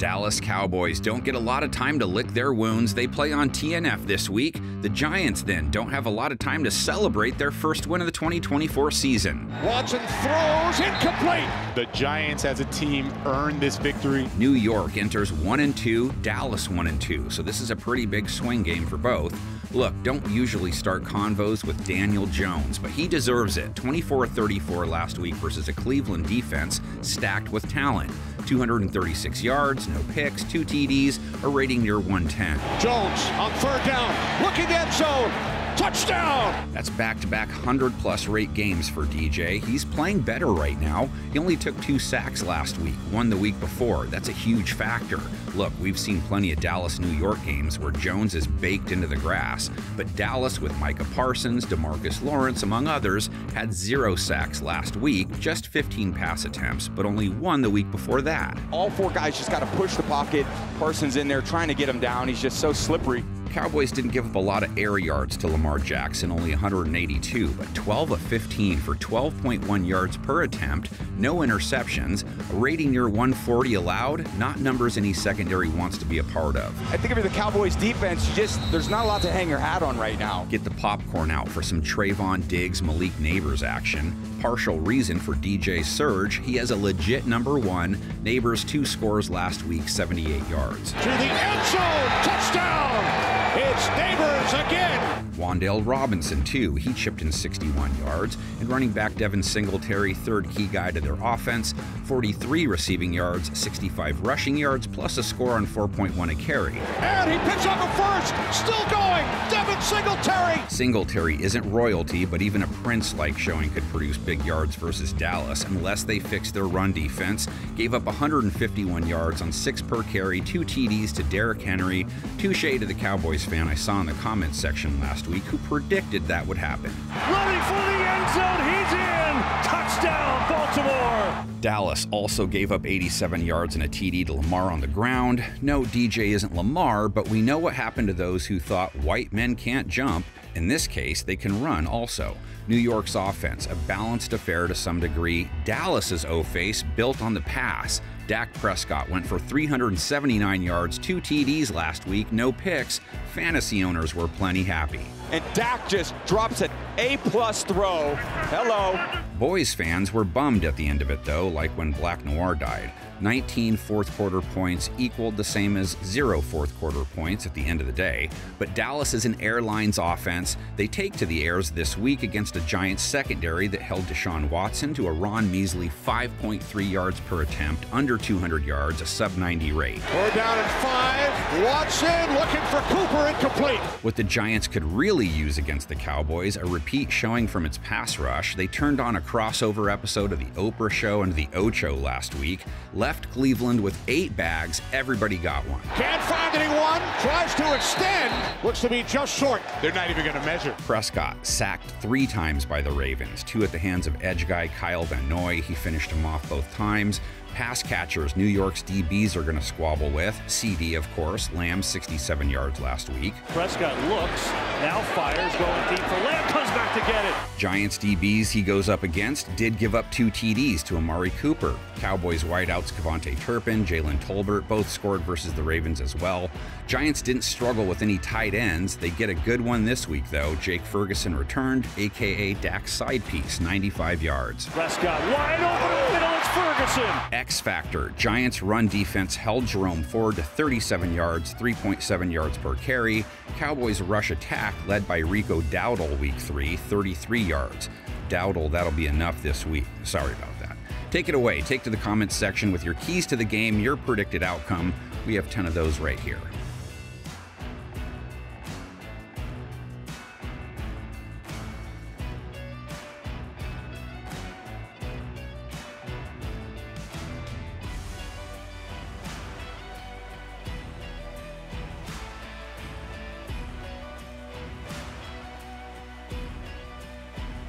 Dallas Cowboys don't get a lot of time to lick their wounds. They play on TNF this week. The Giants then don't have a lot of time to celebrate their first win of the 2024 season. Watson throws, incomplete. The Giants as a team earned this victory. New York enters 1-2, Dallas 1-2, so this is a pretty big swing game for both. Look, don't usually start convos with Daniel Jones, but he deserves it. 24-34 last week versus a Cleveland defense stacked with talent. 236 yards, no picks, 2 TDs, a rating near 110. Jones on third down, looking end zone, touchdown! That's back-to-back 100-plus rate games for DJ. He's playing better right now. He only took 2 sacks last week, 1 the week before. That's a huge factor. Look, we've seen plenty of Dallas-New York games where Jones is baked into the grass, but Dallas with Micah Parsons, DeMarcus Lawrence, among others, had 0 sacks last week, just 15 pass attempts, but only 1 the week before that. All 4 guys just got to push the pocket. Parsons in there trying to get him down. He's just so slippery. Cowboys didn't give up a lot of air yards to Lamar Jackson, only 182, but 12 of 15 for 12.1 yards per attempt, no interceptions, a rating near 140 allowed, not numbers any secondary wants to be a part of. I think of the Cowboys defense, there's not a lot to hang your hat on right now. Get the popcorn out for some Trayvon Diggs, Malik Neighbors action. Partial reason for DJ's surge, he has a legit number 1. Neighbors 2 scores last week, 78 yards. To the end zone, touchdown! It's Neighbors again! Wan'Dale Robinson, too. He chipped in 61 yards. And running back Devin Singletary, 3rd key guy to their offense, 43 receiving yards, 65 rushing yards, plus a score on 4.1 a carry. And he picks up a first! Still going! Devin Singletary! Singletary isn't royalty, but even a Prince-like showing could produce big yards versus Dallas unless they fix their run defense. Gave up 151 yards on 6 per carry, 2 TDs to Derrick Henry. Touche to the Cowboys fan I saw in the comments section last week who predicted that would happen. Running for the end zone, he's in! Touchdown, Baltimore! Dallas also gave up 87 yards and a TD to Lamar on the ground. No, DJ isn't Lamar, but we know what happened to those who thought white men can't jump. In this case, they can run also. New York's offense, a balanced affair to some degree. Dallas's O-face built on the pass. Dak Prescott went for 379 yards, 2 TDs last week, no picks. Fantasy owners were plenty happy. And Dak just drops an A-plus throw. Hello. Boys fans were bummed at the end of it, though, like when Black Noir died. 19 fourth-quarter points equaled the same as 0 fourth-quarter points at the end of the day. But Dallas is an airlines offense. They take to the airs this week against a Giants secondary that held Deshaun Watson to a Ron measly 5.3 yards per attempt, under 200 yards, a sub-90 rate. We're down at 5. Watson looking for Cooper, incomplete. What the Giants could really use against the Cowboys, a repeat showing from its pass rush. They turned on a crossover episode of The Oprah Show and The Ocho last week, left Cleveland with 8 bags, everybody got one. Can't find anyone, tries to extend, looks to be just short. They're not even going to measure. Prescott sacked 3 times by the Ravens, 2 at the hands of edge guy Kyle Van Noy. He finished him off both times. Pass catchers New York's DBs are going to squabble with. CD, of course. Lamb, 67 yards last week. Prescott looks, now fires, going deep for Lamb, comes back to get it. Giants DBs he goes up against did give up 2 TDs to Amari Cooper. Cowboys wideouts Kevontae Turpin, Jalen Tolbert both scored versus the Ravens as well. Giants didn't struggle with any tight ends. They get a good one this week, though. Jake Ferguson returned, a.k.a. Dak's side piece, 95 yards. Prescott wide open in the middle, it's Ferguson. X factor. Giants' run defense held Jerome Ford to 37 yards, 3.7 yards per carry. Cowboys' rush attack, led by Rico Dowdle week 3, 33 yards. Dowdle, that'll be enough this week. Sorry about that. Take it away. Take to the comments section with your keys to the game, your predicted outcome. We have 10 of those right here.